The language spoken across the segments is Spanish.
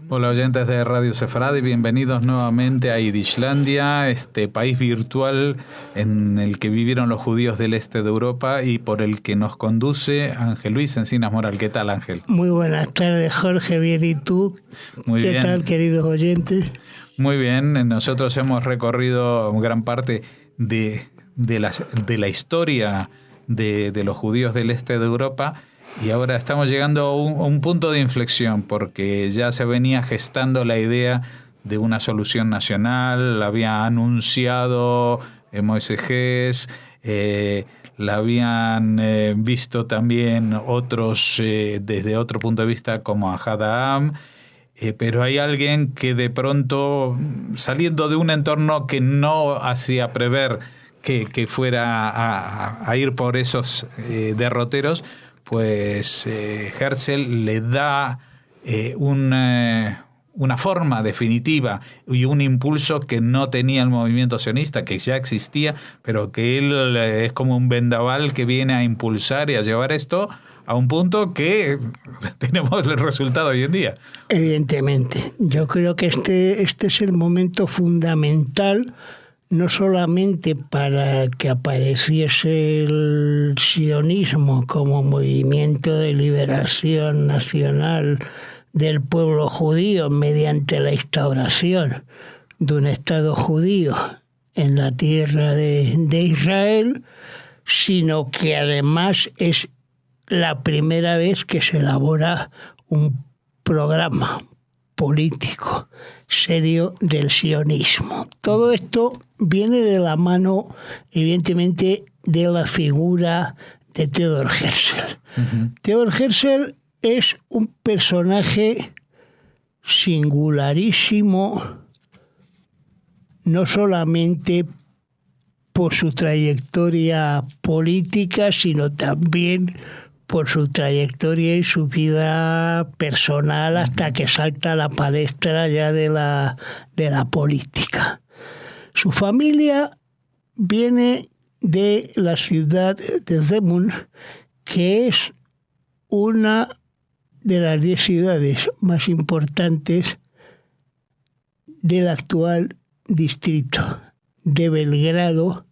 Hola oyentes de Radio Sefardí, bienvenidos nuevamente a Yidishlandia, este país virtual en el que vivieron los judíos del este de Europa y por el que nos conduce Ángel Luis Encinas Moral. ¿Qué tal, Ángel? Muy buenas tardes, Jorge, bien, ¿y tú? Muy bien. ¿Qué tal, queridos oyentes? Muy bien, nosotros hemos recorrido gran parte de la historia de los judíos del este de Europa. Y ahora estamos llegando a un punto de inflexión porque ya se venía gestando la idea de una solución nacional, la había anunciado Moisés Hess, la habían visto también otros desde otro punto de vista como Ahad Ha'am, pero hay alguien que de pronto, saliendo de un entorno que no hacía prever que fuera a ir por esos derroteros, pues Herzl le da una forma definitiva y un impulso que no tenía el movimiento sionista, que ya existía, pero que él es como un vendaval que viene a impulsar y a llevar esto a un punto que tenemos el resultado hoy en día. Evidentemente, yo creo que este es el momento fundamental, no solamente para que apareciese el sionismo como movimiento de liberación nacional del pueblo judío mediante la instauración de un Estado judío en la tierra de Israel, sino que además es la primera vez que se elabora un programa político serio del sionismo. Todo esto viene de la mano, evidentemente, de la figura de Theodor Herzl. Uh-huh. Theodor Herzl es un personaje singularísimo, no solamente por su trayectoria política, sino también por su trayectoria y su vida personal hasta que salta a la palestra ya de la política. Su familia viene de la ciudad de Zemun, que es una de las 10 ciudades más importantes del actual distrito de Belgrado,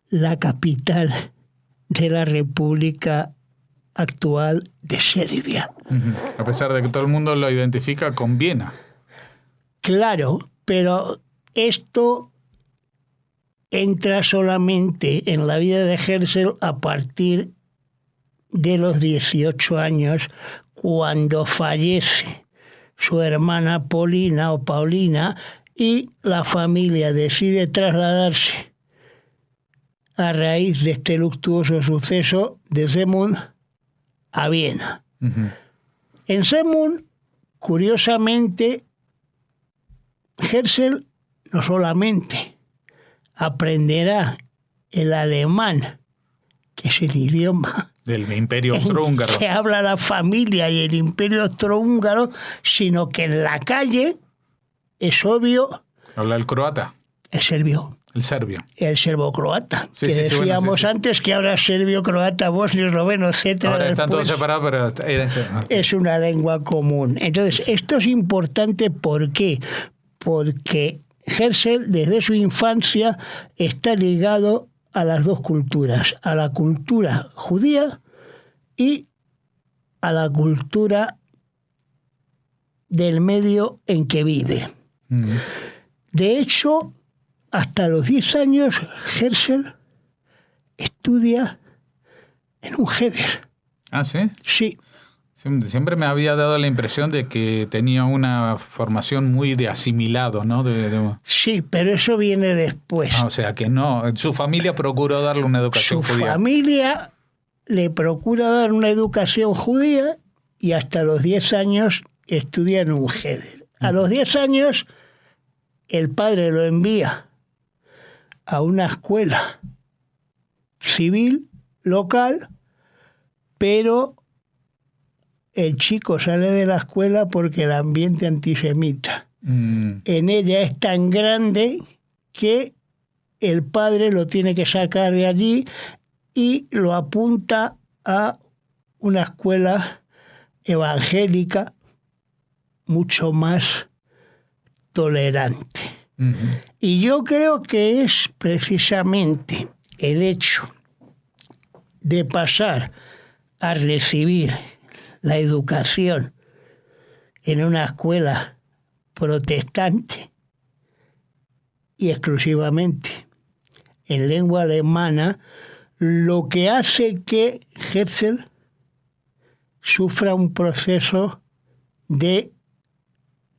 la capital de la República actual de Serbia. Uh-huh. A pesar de que todo el mundo lo identifica con Viena. Claro, pero esto entra solamente en la vida de Herzl a partir de los 18 años, cuando fallece su hermana Paulina, y la familia decide trasladarse a raíz de este luctuoso suceso de Zemun a Viena. Uh-huh. En Zemun, curiosamente, Herzl no solamente aprenderá el alemán, que es el idioma del Imperio Austrohúngaro que habla la familia y el Imperio Austrohúngaro, sino que en la calle es obvio. Habla el croata. El serbio. El serbo-croata. Sí, que decíamos antes que ahora es serbio-croata, bosnio, esloveno, etc. Ahora están todos separados, pero es una lengua común. Entonces, esto es importante. ¿Por qué? Porque Herzl, desde su infancia, está ligado a las dos culturas, a la cultura judía y a la cultura del medio en que vive. Mm. De hecho, hasta los 10 años, Herzl estudia en un Heder. ¿Ah, sí? Sí. Siempre me había dado la impresión de que tenía una formación muy de asimilado, ¿no? Sí, pero eso viene después. O sea, que no. Su familia procuró darle una educación judía. Su familia le procura dar una educación judía y hasta los 10 años estudia en un Heder. A los 10 años, el padre lo envía a una escuela civil local, pero el chico sale de la escuela porque el ambiente antisemita en ella es tan grande que el padre lo tiene que sacar de allí y lo apunta a una escuela evangélica mucho más tolerante. Ujú. Y yo creo que es precisamente el hecho de pasar a recibir la educación en una escuela protestante y exclusivamente en lengua alemana, lo que hace que Herzl sufra un proceso de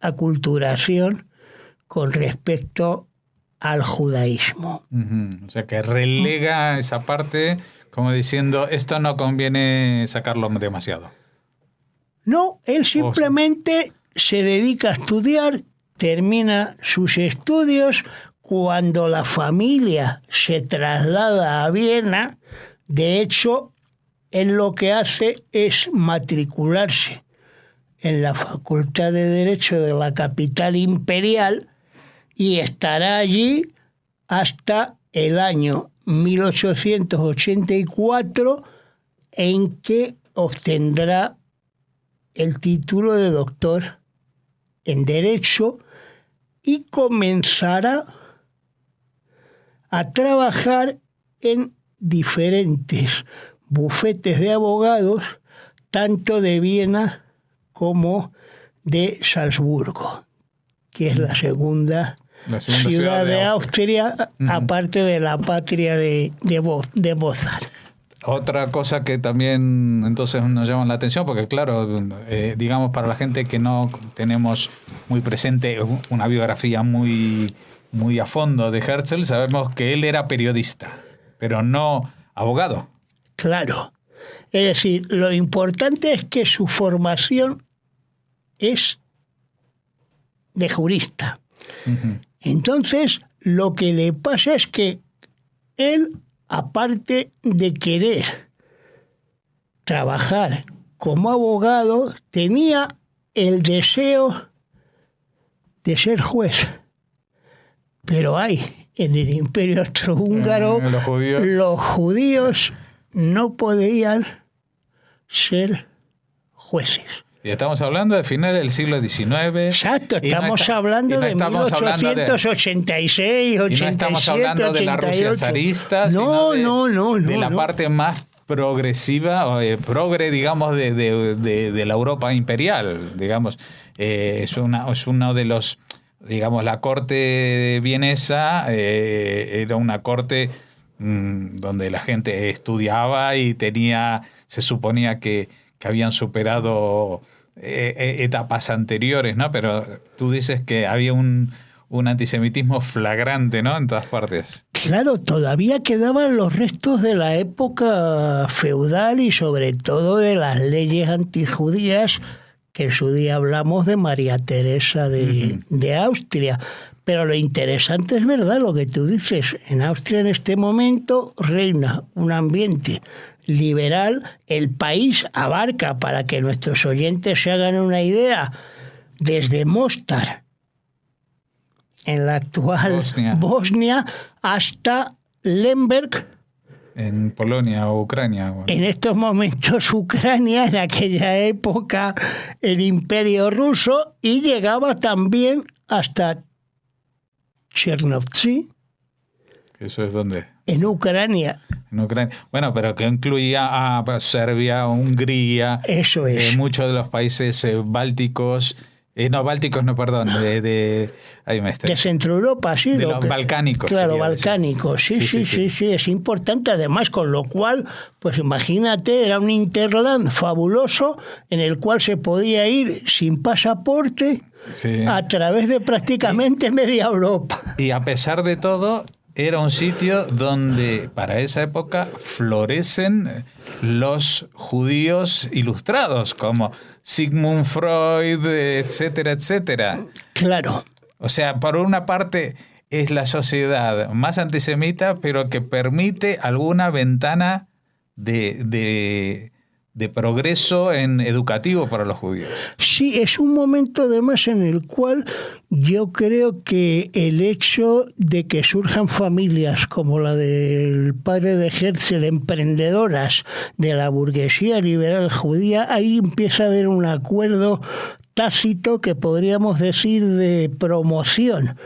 aculturación con respecto al judaísmo. Ujú. O sea, que relega esa parte como diciendo, esto no conviene sacarlo demasiado. No, él simplemente se dedica a estudiar, termina sus estudios. Cuando la familia se traslada a Viena, de hecho, él lo que hace es matricularse en la Facultad de Derecho de la capital imperial y estará allí hasta el año 1884, en que obtendrá el título de doctor en Derecho y comenzará a trabajar en diferentes bufetes de abogados, tanto de Viena como de Salzburgo, que es la segunda ciudad de Austria, aparte de la patria de Mozart. Otra cosa que también entonces nos llama la atención, porque claro, digamos para la gente que no tenemos muy presente una biografía muy a fondo de Herzl, sabemos que él era periodista, pero no abogado. Claro. Es decir, lo importante es que su formación es de jurista. Uh-huh. Entonces, lo que le pasa es que él, aparte de querer trabajar como abogado, tenía el deseo de ser juez. Pero en el Imperio Austrohúngaro, los judíos no podían ser jueces. Y estamos hablando de finales del siglo XIX. Exacto, estamos hablando de 1886, 87, y no estamos hablando 88. De la Rusia zarista, no, de la parte más progresiva, progre, digamos, de la Europa imperial, digamos. Es uno de los, digamos, la corte vienesa era una corte donde la gente estudiaba y se suponía que habían superado etapas anteriores, ¿no? Pero tú dices que había un antisemitismo flagrante, ¿no? En todas partes. Claro, todavía quedaban los restos de la época feudal y sobre todo de las leyes antijudías, que en su día hablamos de María Teresa de Austria. Pero lo interesante es verdad lo que tú dices. En Austria en este momento reina un ambiente liberal. El país abarca, para que nuestros oyentes se hagan una idea, desde Mostar, en la actual Bosnia hasta Lemberg, en Polonia o Ucrania. Bueno. En estos momentos Ucrania, en aquella época el Imperio Ruso, y llegaba también hasta Chernovtsi. ¿Eso es dónde? En Ucrania. En Ucrania. Bueno, pero que incluía a Serbia, Hungría. Eso es. Muchos de los países bálticos. Perdón, ahí me estoy. De Centro Europa, sí. De los balcánicos. Claro, balcánicos, sí, es importante. Además, con lo cual, pues imagínate, era un interland fabuloso en el cual se podía ir sin pasaporte a través de prácticamente media Europa. Y a pesar de todo, era un sitio donde para esa época florecen los judíos ilustrados, como Sigmund Freud, etcétera, etcétera. Claro. O sea, por una parte es la sociedad más antisemita, pero que permite alguna ventana de de progreso educativo para los judíos. Sí, es un momento además en el cual yo creo que el hecho de que surjan familias como la del padre de Herzl, emprendedoras de la burguesía liberal judía, ahí empieza a haber un acuerdo tácito que podríamos decir de promoción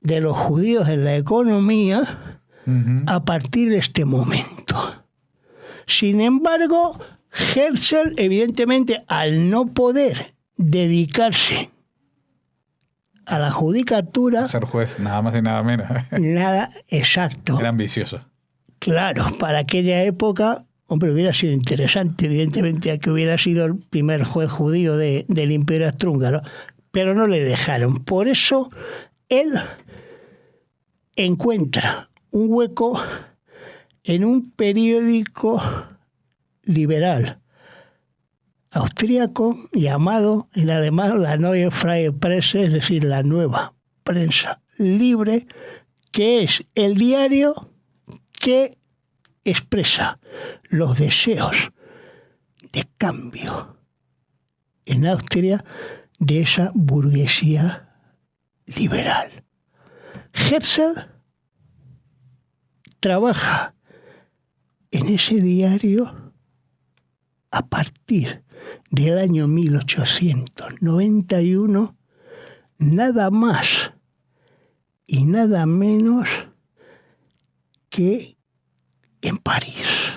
de los judíos en la economía a partir de este momento. Sin embargo, Herzl, evidentemente, al no poder dedicarse a la judicatura... Ser juez, nada más y nada menos. Nada, exacto. Era ambicioso. Claro, para aquella época, hombre, hubiera sido interesante, evidentemente, que hubiera sido el primer juez judío del Imperio Austrohúngaro, pero no le dejaron. Por eso, él encuentra un hueco en un periódico liberal austríaco llamado en alemán la Neue Freie Presse, es decir, la nueva prensa libre, que es el diario que expresa los deseos de cambio en Austria de esa burguesía liberal. Herzl trabaja en ese diario a partir del año 1891, nada más y nada menos que en París.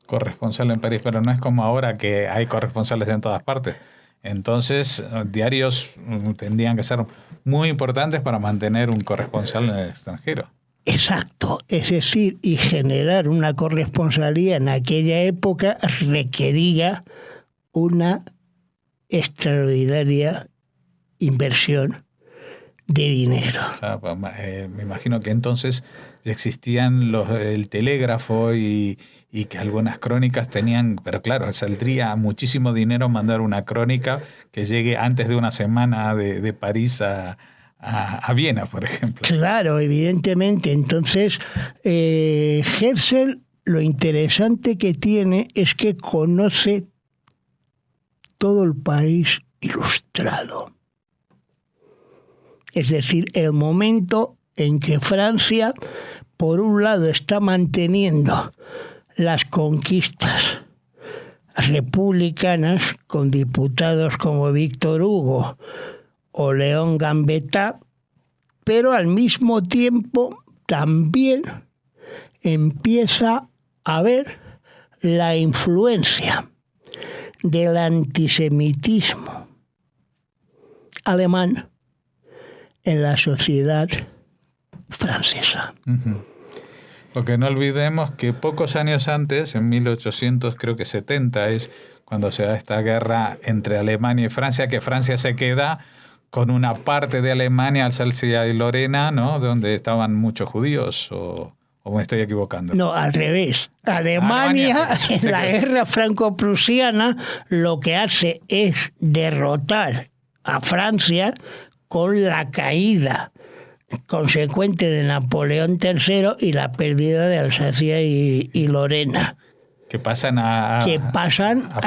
Corresponsal en París, pero no es como ahora que hay corresponsales en todas partes. Entonces, diarios tendrían que ser muy importantes para mantener un corresponsal en el extranjero. Exacto, es decir, y generar una corresponsalía en aquella época requería una extraordinaria inversión de dinero. Me imagino que entonces existían el telégrafo y que algunas crónicas tenían, pero claro, saldría muchísimo dinero mandar una crónica que llegue antes de una semana de París a Viena, por ejemplo. Claro, evidentemente. Entonces, Herzl, lo interesante que tiene es que conoce todo el país ilustrado. Es decir, el momento en que Francia, por un lado, está manteniendo las conquistas republicanas con diputados como Víctor Hugo o León Gambetta, pero al mismo tiempo también empieza a ver la influencia del antisemitismo alemán en la sociedad francesa. Uh-huh. Porque no olvidemos que pocos años antes, en 1870, es cuando se da esta guerra entre Alemania y Francia, que Francia se queda con una parte de Alemania, Alsacia y Lorena, ¿no? Donde estaban muchos judíos, o me estoy equivocando. No, al revés. Alemania en la guerra franco-prusiana lo que hace es derrotar a Francia con la caída consecuente de Napoleón III y la pérdida de Alsacia y Lorena. Que pasan a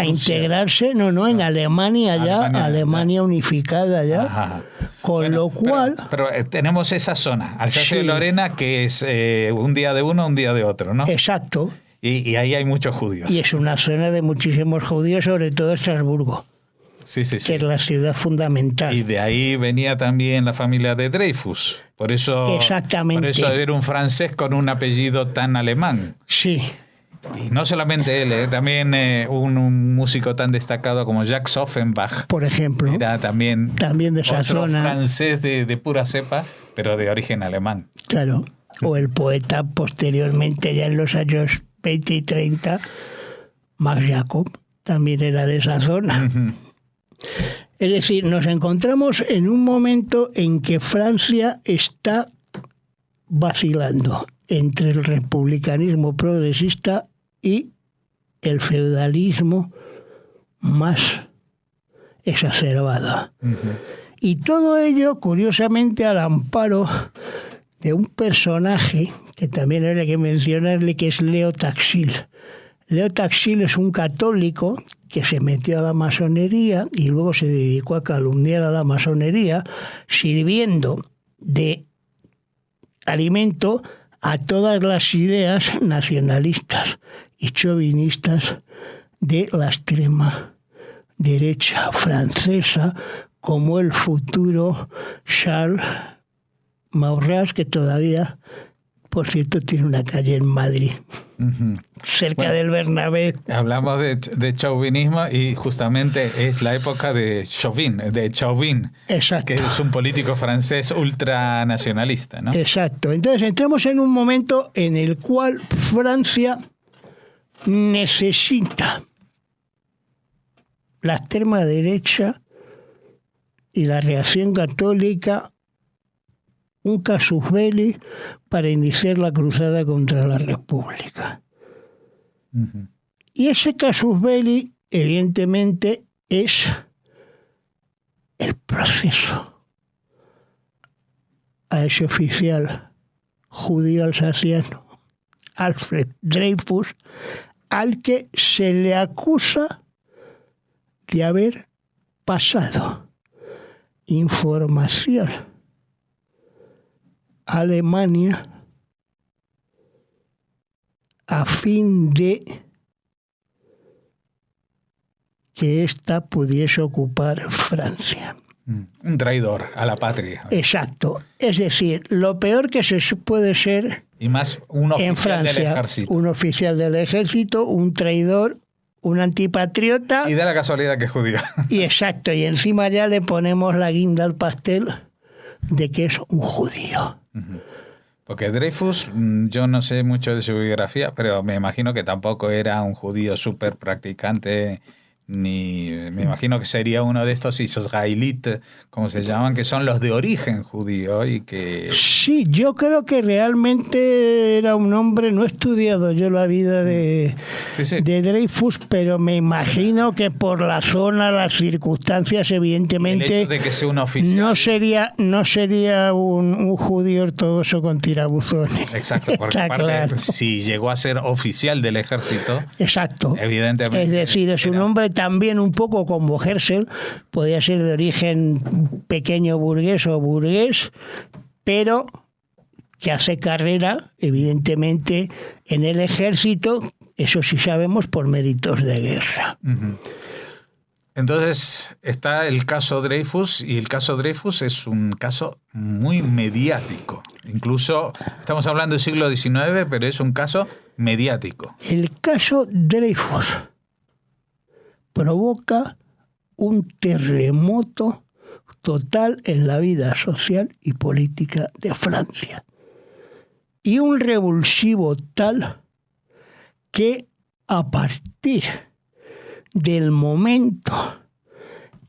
integrarse, en Alemania ya, Alemania unificada ya. Ajá. Con lo cual... Pero tenemos esa zona, Alsacia y Lorena, que es un día de uno, un día de otro, ¿no? Exacto. Y ahí hay muchos judíos. Y es una zona de muchísimos judíos, sobre todo Estrasburgo. Sí. Que es la ciudad fundamental. Y de ahí venía también la familia de Dreyfus. Por eso era un francés con un apellido tan alemán. Sí. Y no solamente él, también un músico tan destacado como Jacques Offenbach. Por ejemplo. Era también de esa otro zona. Francés de pura cepa, pero de origen alemán. Claro. O el poeta posteriormente, ya en los años 20 y 30, Max Jacob, también era de esa zona. Uh-huh. Es decir, nos encontramos en un momento en que Francia está vacilando entre el republicanismo progresista y el feudalismo más exacerbado. Uh-huh. Y todo ello, curiosamente, al amparo de un personaje que también habría que mencionarle, que es Leo Taxil. Leo Taxil es un católico que se metió a la masonería y luego se dedicó a calumniar a la masonería, sirviendo de alimento a todas las ideas nacionalistas y chauvinistas de la extrema derecha francesa, como el futuro Charles Maurras, que todavía, por cierto, tiene una calle en Madrid, cerca del Bernabéu. Hablamos de chauvinismo y justamente es la época de Chauvin, Exacto. Que es un político francés ultranacionalista, ¿no? Exacto. Entonces entramos en un momento en el cual Francia necesita la extrema derecha y la reacción católica un casus belli para iniciar la cruzada contra la República. Uh-huh. Y ese casus belli, evidentemente, es el proceso a ese oficial judío alsaciano, Alfred Dreyfus, al que se le acusa de haber pasado información a Alemania a fin de que ésta pudiese ocupar Francia. Un traidor a la patria. Exacto. Es decir, lo peor que se puede ser y más un oficial en Francia, del ejército. Un oficial del ejército, un traidor, un antipatriota. Y da la casualidad que es judío. Y exacto, y encima ya le ponemos la guinda al pastel de que es un judío. Uh-huh. Porque Dreyfus, yo no sé mucho de su biografía, pero me imagino que tampoco era un judío súper practicante, ni me imagino que sería uno de estos israelitas, como se llaman, que son los de origen judío y que... Sí, yo creo que realmente era un hombre, no he estudiado yo la vida de Dreyfus, pero me imagino que por la zona, las circunstancias, evidentemente, el hecho de que sea un oficial... no sería un judío ortodoxo con tirabuzones. Exacto, porque aparte, claro, si llegó a ser oficial del ejército... Exacto. Evidentemente... Es decir, es un hombre también un poco como Herzl, podía ser de origen pequeño burgués o burgués, pero que hace carrera, evidentemente, en el ejército, eso sí sabemos, por méritos de guerra. Uh-huh. Entonces está el caso Dreyfus, y el caso Dreyfus es un caso muy mediático. Incluso estamos hablando del siglo XIX, pero es un caso mediático. El caso Dreyfus provoca un terremoto total en la vida social y política de Francia. Y un revulsivo tal que a partir del momento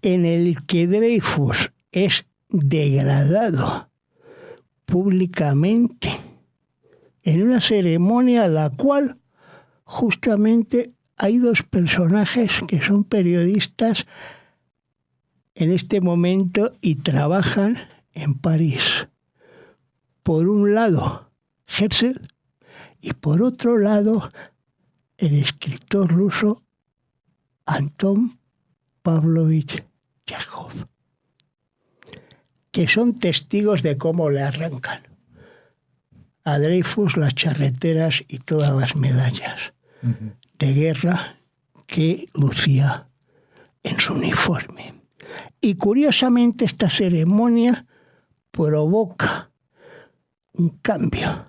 en el que Dreyfus es degradado públicamente en una ceremonia en la cual justamente hay dos personajes que son periodistas en este momento y trabajan en París. Por un lado, Herzl, y por otro lado, el escritor ruso Anton Pavlovich Chejov, que son testigos de cómo le arrancan a Dreyfus las charreteras y todas las medallas de guerra que lucía en su uniforme. Y curiosamente esta ceremonia provoca un cambio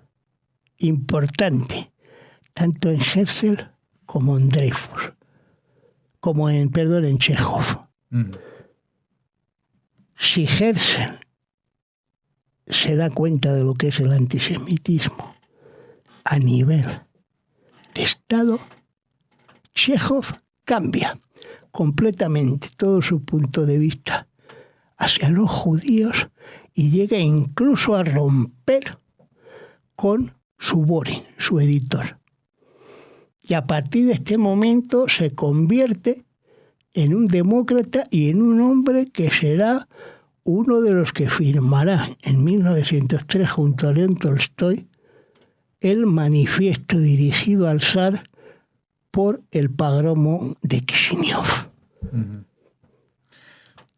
importante, tanto en Herzl como en Dreyfus, en Chejov. Si Herzl se da cuenta de lo que es el antisemitismo a nivel de Estado, Chejov cambia completamente todo su punto de vista hacia los judíos y llega incluso a romper con Suborin, su editor. Y a partir de este momento se convierte en un demócrata y en un hombre que será uno de los que firmará en 1903 junto a León Tolstoy el manifiesto dirigido al zar por el pogromo de Kishinev.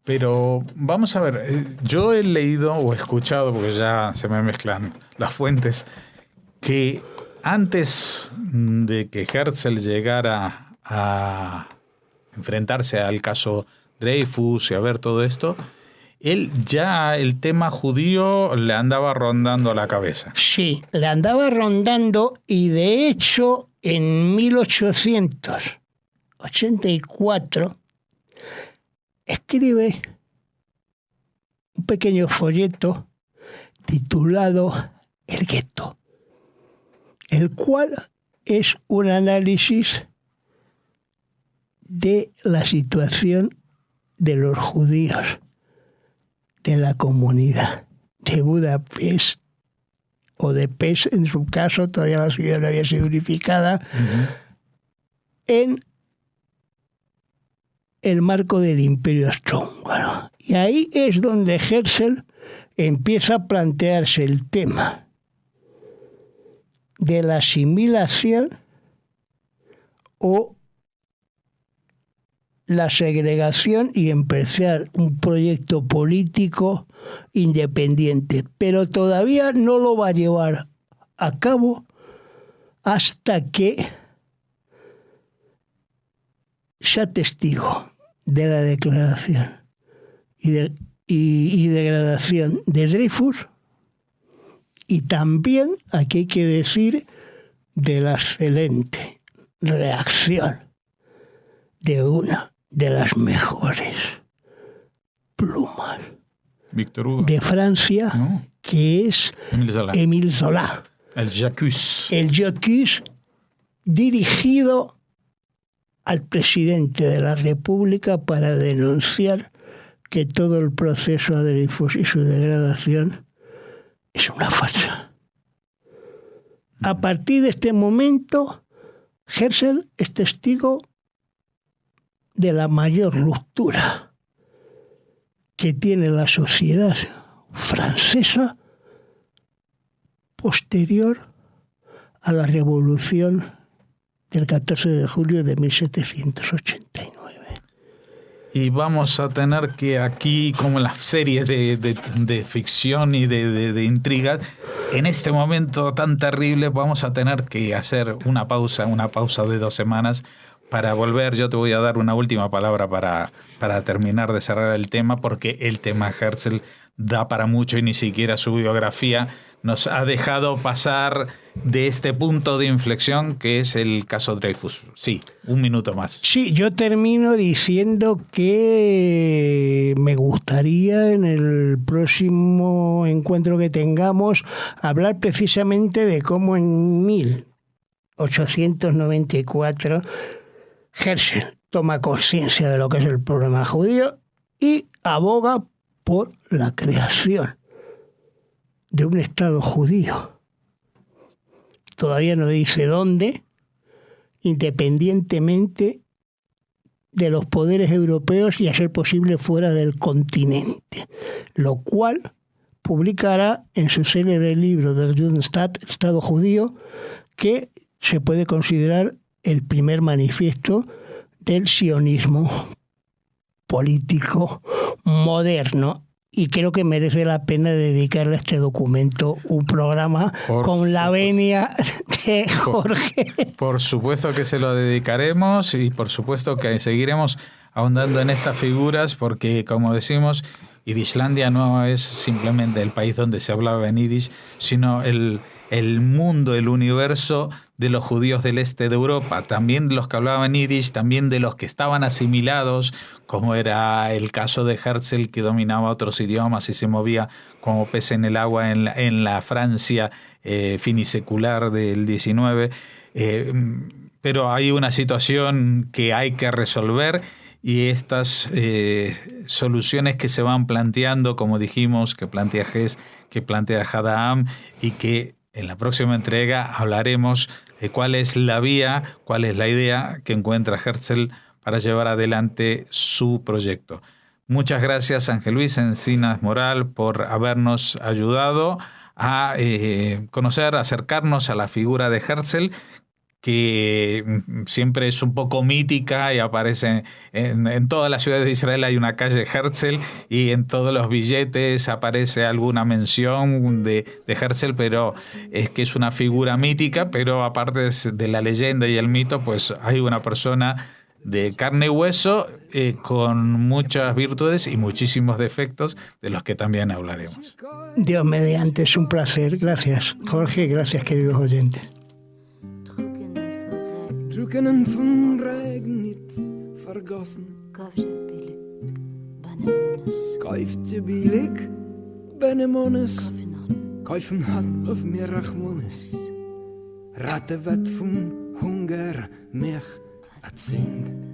Pero vamos a ver, yo he leído o escuchado, porque ya se me mezclan las fuentes, que antes de que Herzl llegara a enfrentarse al caso Dreyfus y a ver todo esto, él ya el tema judío le andaba rondando la cabeza. Sí, le andaba rondando, y de hecho en 1884 escribe un pequeño folleto titulado El gueto, el cual es un análisis de la situación de los judíos de la comunidad de Budapest, o de Pest en su caso, todavía la ciudad no había sido unificada, en el marco del Imperio Austrohúngaro. Y ahí es donde Herzl empieza a plantearse el tema de la asimilación o la segregación, y empezar un proyecto político independiente. Pero todavía no lo va a llevar a cabo hasta que sea testigo de la declaración y degradación de Dreyfus, y también, aquí hay que decir, de la excelente reacción de una de las mejores plumas Víctor Hugo de Francia, ¿no? Que es Émile Zola. El J'accuse. El J'accuse, dirigido al presidente de la República para denunciar que todo el proceso de Dreyfus y su degradación es una farsa. A partir de este momento, Herzl es testigo de la mayor ruptura que tiene la sociedad francesa posterior a la Revolución del 14 de julio de 1789. Y vamos a tener que aquí, como en las series de ficción y de intrigas, en este momento tan terrible vamos a tener que hacer una pausa de 2 semanas para volver. Yo te voy a dar una última palabra para terminar de cerrar el tema, porque el tema Herzl da para mucho y ni siquiera su biografía nos ha dejado pasar de este punto de inflexión que es el caso Dreyfus. Sí, 1 minuto más. Sí, yo termino diciendo que me gustaría en el próximo encuentro que tengamos hablar precisamente de cómo en 1894 Herzl toma conciencia de lo que es el problema judío y aboga por la creación de un Estado judío. Todavía no dice dónde, independientemente de los poderes europeos y a ser posible fuera del continente, lo cual publicará en su célebre libro Der Judenstaat, el Estado judío, que se puede considerar el primer manifiesto del sionismo político moderno. Y creo que merece la pena dedicarle a este documento un programa con la venia de Jorge. Por supuesto que se lo dedicaremos, y por supuesto que seguiremos ahondando en estas figuras, porque, como decimos, Yidishlandia no es simplemente el país donde se hablaba en yiddish, sino el mundo, el universo de los judíos del este de Europa, también de los que hablaban yiddish, también de los que estaban asimilados, como era el caso de Herzl, que dominaba otros idiomas y se movía como pez en el agua en la Francia finisecular del 19. Pero hay una situación que hay que resolver, y estas soluciones que se van planteando, como dijimos, que plantea Hess, que plantea Hadam, y que en la próxima entrega hablaremos de cuál es la vía, cuál es la idea que encuentra Herzl para llevar adelante su proyecto. Muchas gracias, Ángel Luis Encinas Moral, por habernos ayudado a conocer, acercarnos a la figura de Herzl, que siempre es un poco mítica y aparece en todas las ciudades de Israel. Hay una calle Herzl y en todos los billetes aparece alguna mención de Herzl, pero es que es una figura mítica, pero aparte de la leyenda y el mito, pues hay una persona de carne y hueso con muchas virtudes y muchísimos defectos de los que también hablaremos. Dios mediante, es un placer. Gracias, Jorge. Gracias, queridos oyentes. Troekenen van regen niet vergossen. Kauft je billig benemones. Kaufen hat auf mir Rachmones. Ratte wat van Hunger mich erzählt.